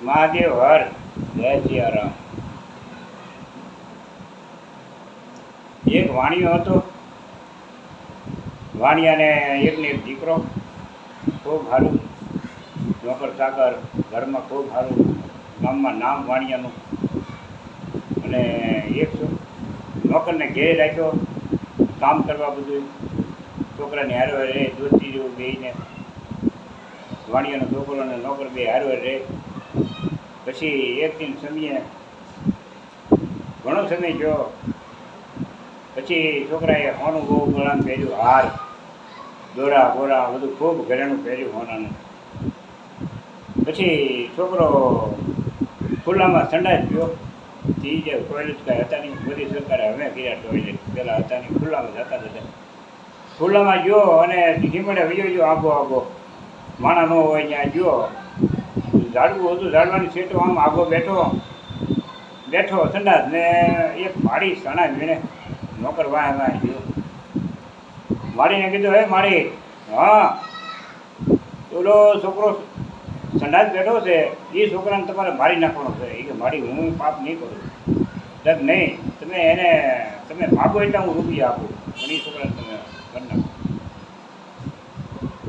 મહાદેવ હર જય સિયારામ. એક વાણિયો હતો. વાણિયાને એકને એક દીકરો, ખૂબ સારું નોકર ચાકર, ઘરમાં ખૂબ સારું, ગામમાં નામ વાણિયાનું. અને એક નોકરને ઘેરે રાખ્યો કામ કરવા, બધું છોકરાને હારવાર રહે, દોસ્તી જેવું બેને વાણિયાનો છોકરો અને નોકર બે હારવાર રહે. પછી એક દિન સમયે ઘણો સમય ગયો. પછી છોકરાએ હોનું બહુ ગળામાં પહેર્યું, હાર દોરા બોરા બધું ખૂબ ઘરેણું પહેર્યું હોનાનું. પછી છોકરો ખુલ્લામાં સંડાસ ગયો. એ જે ટોયલેટ કાંઈ હતા નહીં, બધી સરકારે હવે કર્યા ટોયલેટ, પહેલાં હતા નહીં, ખુલ્લામાં જતા હતા. ખુલ્લામાં ગયો અને હિમડે વયો ગયો આગો આગો, માણા ન હોય ત્યાં ગયો. ઝાડવું હતું, ઝાડવાની સીટો આમ આગો બેઠો સંડાસ ને એક માળી સણા વીણે નોકર વાહ વાહ ગયો. માળીને કીધું, હે માળી, હા ઓલો છોકરો સંડાસ બેઠો છે, એ છોકરાને તમારે મારી નાખવાનો છે. એ કે મારી હું પાપ નહીં કરું. સર નહીં, તમે માગો એટલે હું રૂપિયા આપું, પણ એ છોકરાને તમે કરી નાખો.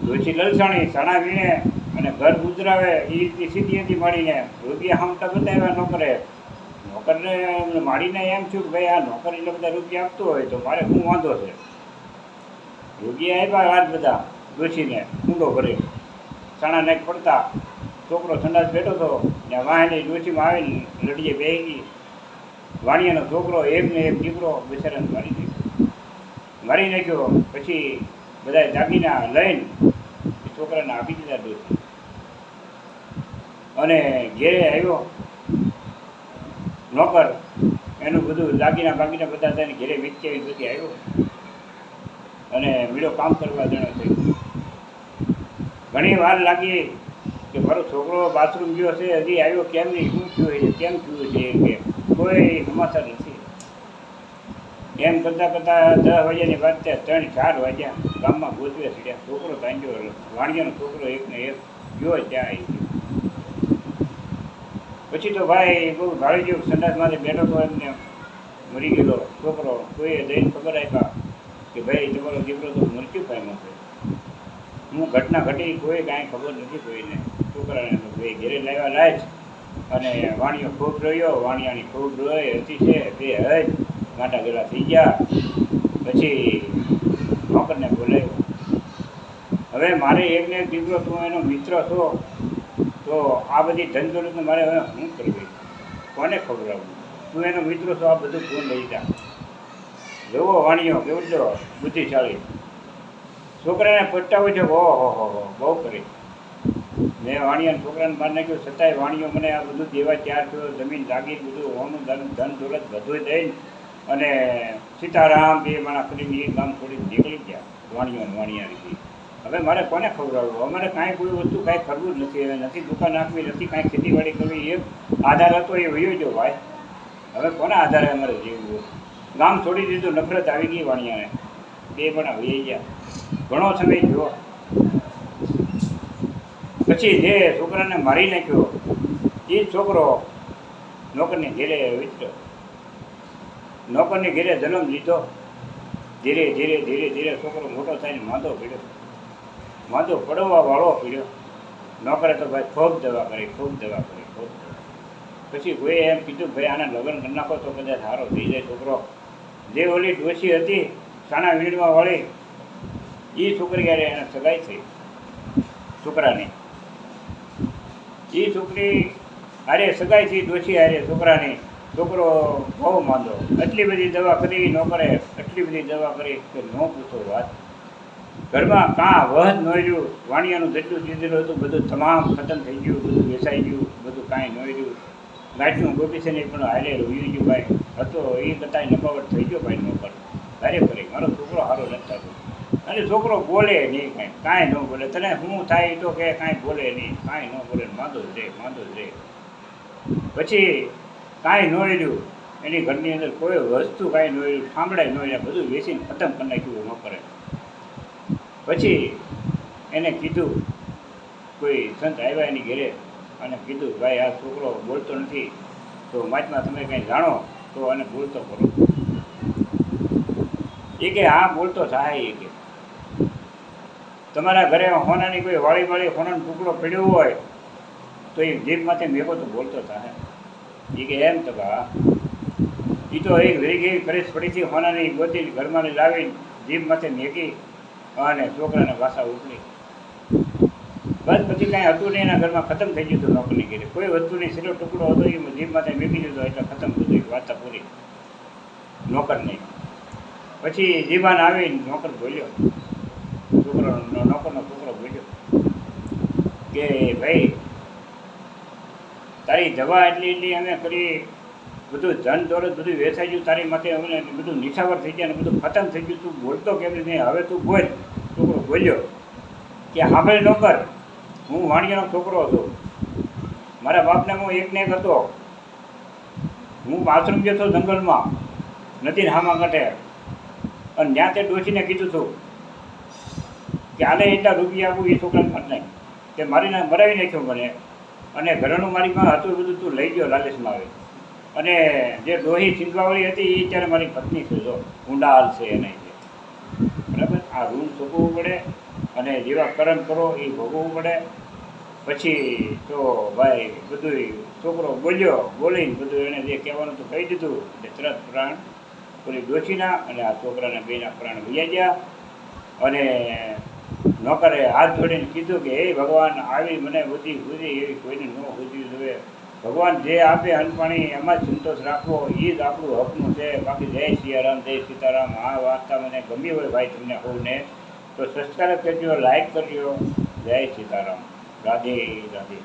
ડોશી લલસાણી સણા વીણે અને ઘર ગુજરાવે એ સીધી હતી માળીને. રૂપિયા હામતા બતાવ્યા નોકરે. નોકરને માળીને એમ થયું કે ભાઈ આ નોકર એટલે બધા રૂપિયા આપતો હોય તો મારે શું વાંધો છે. રૂપિયા આપ્યા રાત બધા ડોશીને ઊંડો ભરે, સણા નાખ પડતા. છોકરો સંડાસ બેઠો હતો ને વાહની ડોશીમાં આવીને લડીએ બેસી ગઈ. વાણિયાનો છોકરો એકને એક દીકરો બિચારાને મારી નાખ્યો. પછી બધા દાગીના લઈને છોકરાને આપી દીધા ડોશી. અને ઘેરે આવ્યો નોકર, એનું બધું દાગીના બાગીના બધા થઈને ઘેરે વેચી પછી આવ્યો અને મીડો કામ કરવા જણો થયો. ઘણી વાર લાગી કે મારો છોકરો બાથરૂમ ગયો છે, હજી આવ્યો કેમ નહીં, શું થયું છે, કેમ થયું છે, કે કોઈ સમાચાર નથી. એમ કરતાં કરતાં 10 વાગ્યાની વાત છે, 3-4 વાગ્યા ગામમાં ગોતવે ચડ્યા. છોકરો તાંજ્યો, વાણિયાનો છોકરો એકને એક ગયો ત્યાં આવી ગયો. પછી તો ભાઈ બહુ ભાળી ગયું, સંડાસમાંથી બેઠો તો એમને મરી ગયેલો છોકરો. કોઈએ જઈને ખબર આપ્યા કે ભાઈ તમારો દીકરો તો મૃત્યુ પામ્યો છે. હું ઘટના ઘટી કોઈ કાંઈ ખબર નથી કોઈને. છોકરાને તો ભાઈ ઘેરે લાવ્યા લાજ અને વાણિયો ખૂબ રહ્યો, વાણિયાની ખૂબ રોય હતી છે, બે હજ ગાંટા ગેલા થઈ ગયા. પછી નોકરને બોલાવ્યો, હવે મારે એકને એક દીકરો, તું એનો મિત્ર છો, તો આ બધી ધનદોલતને મારે હવે શું કરવી, કોને ખવડાવવું? તું એનો મિત્ર છો, આ બધું તું લઈ જા. જોવો વાણિયો કેવડો બુદ્ધિશાળી. છોકરાને પટાવો છે, ઓહો બહુ કરી. મેં વાણિયાના છોકરાને બહાર નાખ્યો, છતાંય વાણિયો મને આ બધું દેવા તૈયાર થયો. જમીન જાગીર બધું હોનું ધન દોલત બધું દઈને અને સીતારામ બે માણા કરીને એ ગામ છોડીને નીકળી ગયા. વાણિયાની હવે મારે કોને ખવડાવવું? અમારે કાંઈ કોઈ વસ્તુ કાંઈ કરવું જ નથી. હવે નથી દુકાન નાખવી, નથી કાંઈ ખેતીવાડી કરવી. એક આધાર હતો એ વયો ગયો ભાઈ. હવે કોના આધારે અમારે જીવવું? ગામ છોડી દીધું, નફરત આવી ગઈ વાણિયાને. બે પણ વહી ગયા. ઘણો સમય થયો. પછી જે છોકરાને મારી નાખ્યો એ છોકરો નોકરને ઘેરે વિચર્યો. નોકરને ઘેરે જન્મ લીધો. ધીરે ધીરે છોકરો મોટો થઈને માંદો પડવા વાળો પીડ્યો. નોકરે તો ભાઈ ખૂબ દવા કરી. પછી કોઈએ એમ કીધું ભાઈ આને લગ્ન કરી નાખો તો કદાચ સારો થઈ જાય છોકરો. જે ઓલી ડોશી હતી સાણા વીણવા વાળી, એ છોકરી યારે એને સગાઈ થઈ છોકરાની. એ છોકરી હારે સગાઈ થઈ ડોશી હારે છોકરાની. છોકરો બહુ માંદો. એટલી બધી દવા કરી નોકરે, એટલી બધી દવા કરી કે ન પૂછો વાત. ઘરમાં કાં વહદ ન રહ્યું. વાણિયાનું જેટલું દીધેલું હતું બધું તમામ ખતમ થઈ ગયું, બધું વેચાઈ ગયું, બધું કાંઈ ન રહ્યું. ગાંઠનું ગોપી છે ને પણ હારે રોઈ ગયું ભાઈ હતો. એ કરતાં નફાવટ થઈ ગયો ભાઈ નોકર. હારે કરી મારો છોકરો સારો નથી થતો. અને છોકરો બોલે નહીં, કાંઈ ન બોલે. તને શું થાય તો કે કાંઈ બોલે નહીં, કાંઈ ન બોલે, માંદો જ રહે. પછી કાંઈ ન રહ્યું એની ઘરની અંદર, કોઈ વસ્તુ કાંઈ ન રહ્યું, સાંભળાય ન રહ્યું, બધું વેચીને ખતમ કરી નાખ્યું નોકરે. પછી એને કીધું, કોઈ સંત આવ્યા એની ઘરે અને કીધું ભાઈ આ છોકરો બોલતો નથી, તો મહાત્મા તમે કંઈ જાણો તો આને બોલતો કરો. એ કે હા બોલતો થાય. એ કે તમારા ઘરે હોનાની કોઈ વાળી હોનાનો ટુકડો પડ્યો હોય તો એ જીભમાંથી મેકો તો બોલતો થાય. એ કે એમ તો હા. એ તો એક વેગી કરીશ પડીથી હોનાની ગોતી ઘરમાં લાવીને જીભમાંથી મેકી અને છોકરાને ભાષા ઉકળી. બસ પછી કાંઈ હતું નહીં, એના ઘરમાં ખતમ થઈ ગયું હતું. નોકરની ઘેરે કોઈ વસ્તુની સીધો ટુકડો હતો એ જીભમાંથી મેકી દીધો એટલે ખતમ થઈ ગઈ વાર્તા પૂરી. નોકર નહીં. પછી જીવાન આવીને નોકર બોલ્યો, નોકરનો છોકરો બોલ્યો કે ભાઈ તારી દવા એટલી અમે કરી, બધું ધન દોલત બધું વેચાઈ ગયું તારી માટે, અમને બધું નિશાવર થઈ ગયા ને બધું ખતમ થઈ ગયું, તું બોલતો કેમ નહીં, હવે તું બોલ. છોકરો બોલ્યો કે સાંભળી નોકર, હું વાણિયાનો છોકરો હતો, મારા બાપને હું એકને એક હતો, હું આશ્રમ ગયો હતો જંગલમાં નદીને હામા કાંઠે, અને ત્યાં તે ડોશીને કીધું હતું કે આને એટલા રૂપિયા આપું એ છોકરાને મત નહીં, કે મારીને મરાવી નાખ્યો મને, અને ઘરનું મારી પાસે હતું બધું તું લઈ ગયો લાલચમાં આવે. અને જે ડોહી છીંદવાવાળી હતી એ ત્યારે મારી પત્ની છે, જો ઊંડા હાલ છે એને. બરાબર, આ રૂલ ભોગવવું પડે અને જેવા કર્મ કરો એ ભોગવવું પડે. પછી તો ભાઈ બધું છોકરો બોલીને બધું એને જે કહેવાનું તો કહી દીધું એટલે તરત પ્રાણ પેલી ડોશીના અને આ છોકરાના બેના પ્રાણ વૈયા ગયા. અને નોકરે હાથ જોડીને કીધું કે હે ભગવાન, આવી મને બધી સુધી એવી કોઈને ન હોતી જોઈએ. ભગવાન જે આપે અન્નપાણી એમાં જ સંતોષ રાખવો, એ જ આપણું હકનું છે. બાકી જય સિયારામ, જય સીતારામ. આ વાર્તા મને ગમી હોય ભાઈ તમને હોવને તો સબસ્ક્રાઈબ કરજો, લાઈક કરજો. જય સીતારામ. રાધે રાધે.